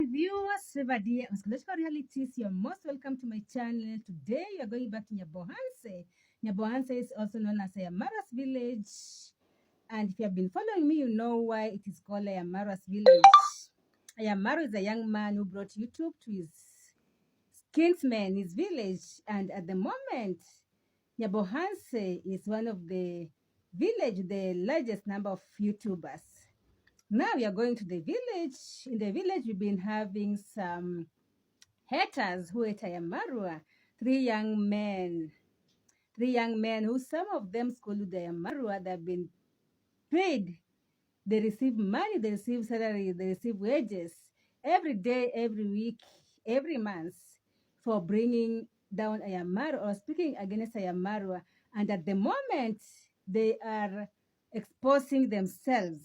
Viewers, Revadia, Psychological Realities, you're most welcome to my channel. Today, you're going back to Nyabohanse. Nyabohanse is also known as Ayamara's village. And if you have been following me, you know why it is called Ayamara's village. Ayamara is a young man who brought YouTube to his kinsmen, his village. And at the moment, Nyabohanse is one of the village, the largest number of YouTubers. Now we are going to the village. In the village, we've been having some haters who hate iammarwa. Three young men who some of them school the iammarwa. They've been paid. They receive money, they receive salary, they receive wages every day, every week, every month for bringing down iammarwa or speaking against iammarwa. And at the moment, they are exposing themselves.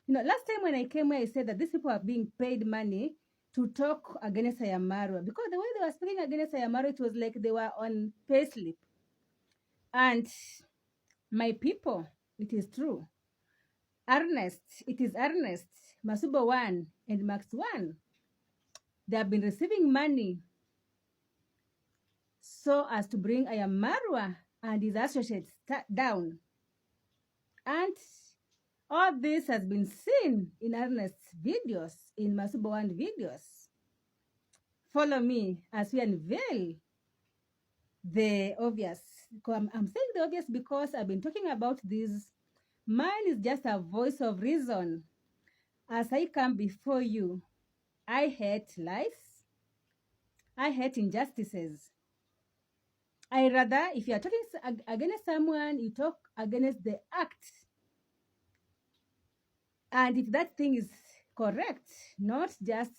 Last time when I came here, I said that these people are being paid money to talk against Ayammarwa, because the way they were speaking against Ayammarwa, it was like they were on payslip. And my people, it is true. It is Ernest, Masuba 1 and Max 1. They have been receiving money so as to bring Ayammarwa and his associates down. And all this has been seen in Ernest's videos, in Masuba 1 videos. Follow me as we unveil the obvious. I'm saying the obvious because I've been talking about this. Mine is just a voice of reason. As I come before you, I hate lies. I hate injustices. I rather, if you are talking against someone, you talk against the act. And if that thing is correct, not just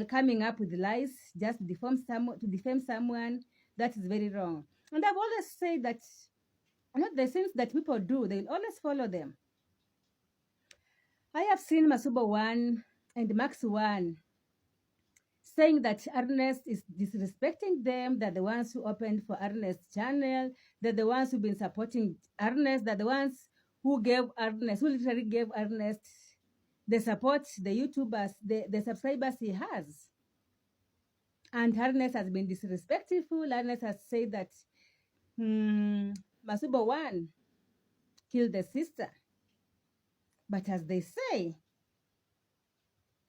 coming up with lies, just to defame someone, that is very wrong. And I've always said that the things that people do, they will always follow them. I have seen Masuba 1 and Max 1 saying that Ernest is disrespecting them, that the ones who opened for Ernest's channel, that the ones who've been supporting Ernest, that the ones who literally gave Ernest the support, the YouTubers, the subscribers he has. And Ernest has been disrespectful. Ernest has said that Masuba 1 killed the sister. But as they say,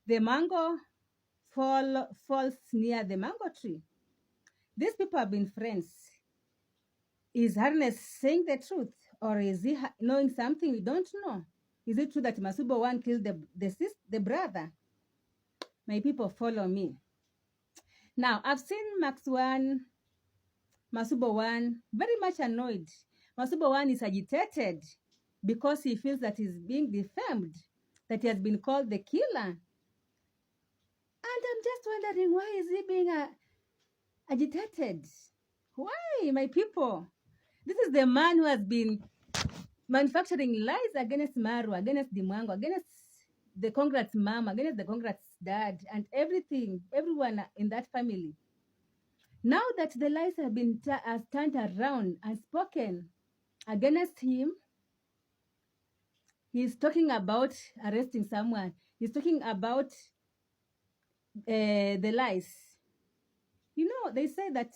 the mango falls near the mango tree. These people have been friends. Is Ernest saying the truth? Or is he knowing something we don't know? Is it true that Masuba 1 killed the brother? My people, follow me. Now, I've seen Masuba 1 very much annoyed. Masuba 1 is agitated because he feels that he's being defamed, that he has been called the killer. And I'm just wondering, why is he being agitated? Why, my people? This is the man who has been manufacturing lies against Marwa, against Dimwango, against the Congrats mom, against the Congrats dad, and everyone in that family. Now that the lies have been turned around and spoken against him, he's talking about arresting someone. He's talking about the lies. They say that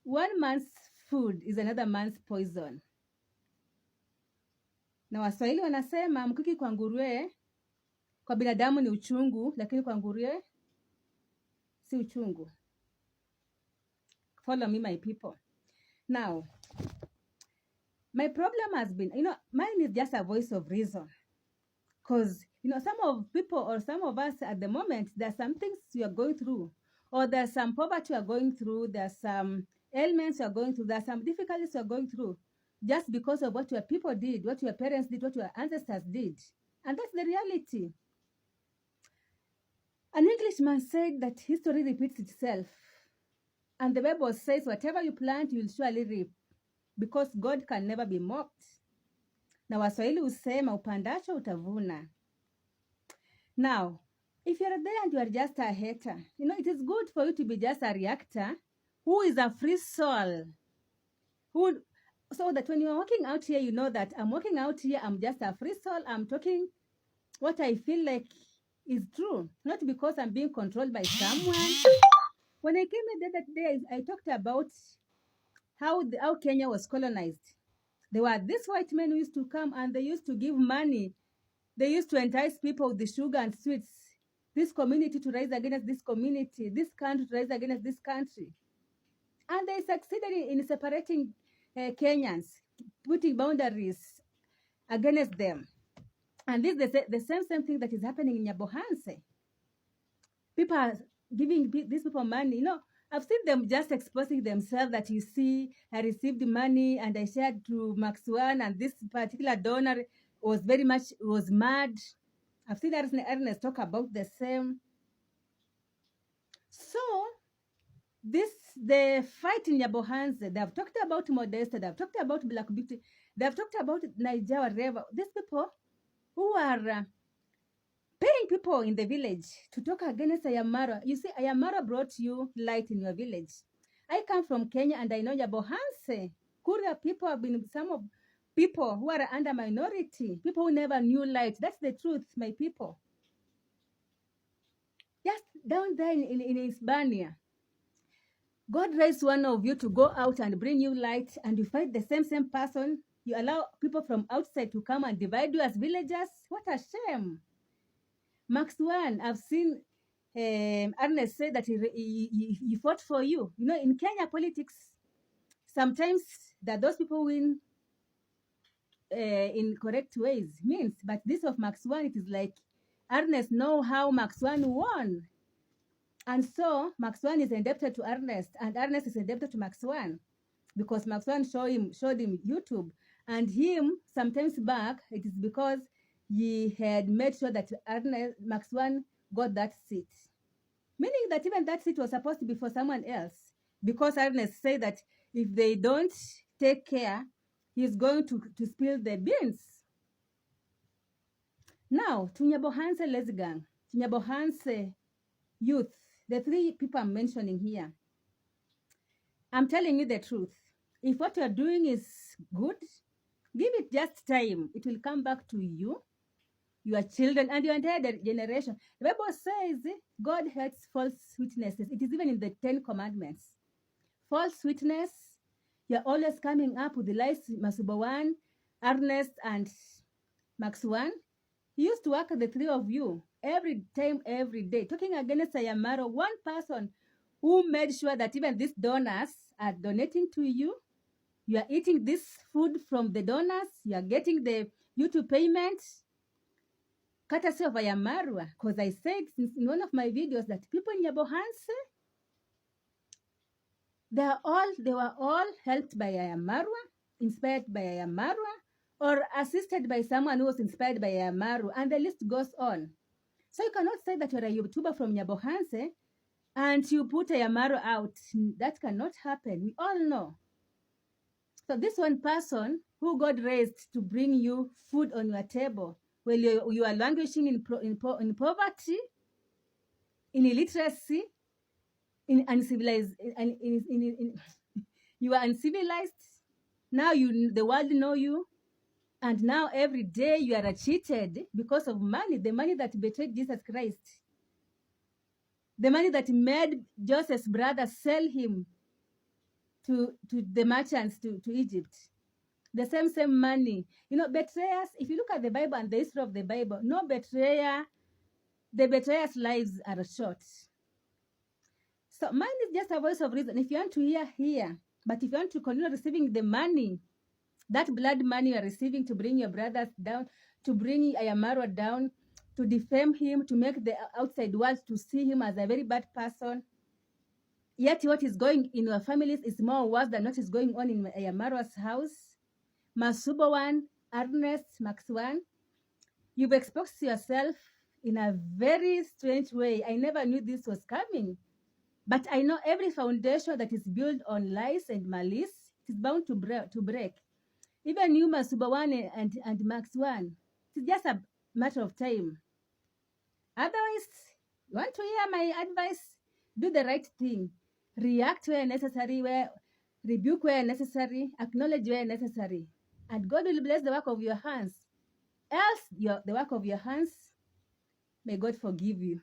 one man's food is another man's poison. Na Waswahili wanasema mkuki kwa nguruwe, kwa binadamu ni uchungu, lakini kwa nguruwe si uchungu. Follow me, my people. Now, my problem has been, mine is just a voice of reason. Because, some of people or some of us at the moment, there are some things we are going through. Or there's some poverty we are going through. There's some ailments we are going through. There's some difficulties we are going through. Just because of what your people did, what your parents did, what your ancestors did. And that's the reality. An Englishman said that history repeats itself. And the Bible says, whatever you plant, you will surely reap. Because God can never be mocked. Na Waswahili husema upandacho utavuna. Now, if you're there and you are just a hater, it is good for you to be just a reactor who is a free soul. So that when you're walking out here, you know that I'm walking out here, I'm just a free soul. I'm talking what I feel like is true, not because I'm being controlled by someone. When I came here the other day, I talked about how Kenya was colonized. There were these white men who used to come and they used to give money. They used to entice people with the sugar and sweets. This community to rise against this community, this country to rise against this country. And they succeeded in separating Kenyans, putting boundaries against them. And this is the same thing that is happening in Nyabohanse. People are giving these people money. I've seen them just exposing themselves that, you see, I received money and I shared to Max One, and this particular donor was mad. I've seen Ernest talk about the same. So the fight in Nyabohanse, they've talked about Modesta, they've talked about Black Beauty, they've talked about Nigeria, whatever. These people who are paying people in the village to talk against iammarwa. You see, iammarwa brought you light in your village. I come from Kenya and I know Nyabohanse. Kuria people have been some of people who are under minority, people who never knew light. That's the truth, my people. Just down there in Hispania, God raised one of you to go out and bring you light, and you fight the same person. You allow people from outside to come and divide you as villagers. What a shame. Max One, I've seen Ernest say that he fought for you. In Kenya politics, sometimes that those people win in correct ways, but this of Max One, it is like Ernest know how Max One won. And so Max One is indebted to Ernest, and Ernest is indebted to Max One, because Max One showed him YouTube. And him, sometimes back, it is because he had made sure that Max One got that seat. Meaning that even that seat was supposed to be for someone else, because Ernest said that if they don't take care, he's going to spill the beans. Now, to Nyabohanse Lesgang, to Nyabohanse youth, the three people I'm mentioning here, I'm telling you the truth. If what you're doing is good, give it just time. It will come back to you, your children, and your entire generation. The Bible says God hates false witnesses. It is even in the 10 Commandments. False witness, you're always coming up with the lies. Masubawan, Ernest, and Max One. He used to work the three of you every time, every day, talking against iammarwa, one person who made sure that even these donors are donating to you. You are eating this food from the donors. You are getting the YouTube payment, courtesy of iammarwa. Because I said in one of my videos that people in Nyabohanse, they were all helped by iammarwa, inspired by iammarwa, or assisted by someone who was inspired by iammarwa, and the list goes on. So you cannot say that you're a YouTuber from Nyabohanse and you put iammarwa out. That cannot happen. We all know. So this one person who God raised to bring you food on your table, while you are languishing in poverty, in illiteracy, in uncivilized, you are uncivilized. Now the world know you, and now every day you are cheated because of money, the money that betrayed Jesus Christ, the money that made Joseph's brother sell him to the merchants to Egypt. The same money. Betrayers, if you look at the Bible and the history of the Bible, no betrayer, the betrayer's lives are short. So money is just a voice of reason. If you want to hear, but if you want to continue receiving the money, that blood money you are receiving to bring your brothers down, to bring iammarwa down, to defame him, to make the outside world to see him as a very bad person, yet what is going in your families is more worse than what is going on in iammarwa's house. Masubawan, Ernest, Max One, you've exposed yourself in a very strange way. I never knew this was coming. But I know every foundation that is built on lies and malice is bound to break. Even you, Masubawan and Max One, it's just a matter of time. Otherwise, you want to hear my advice? Do the right thing. React where necessary, rebuke where necessary, acknowledge where necessary. And God will bless the work of your hands. Else, the work of your hands May God forgive you.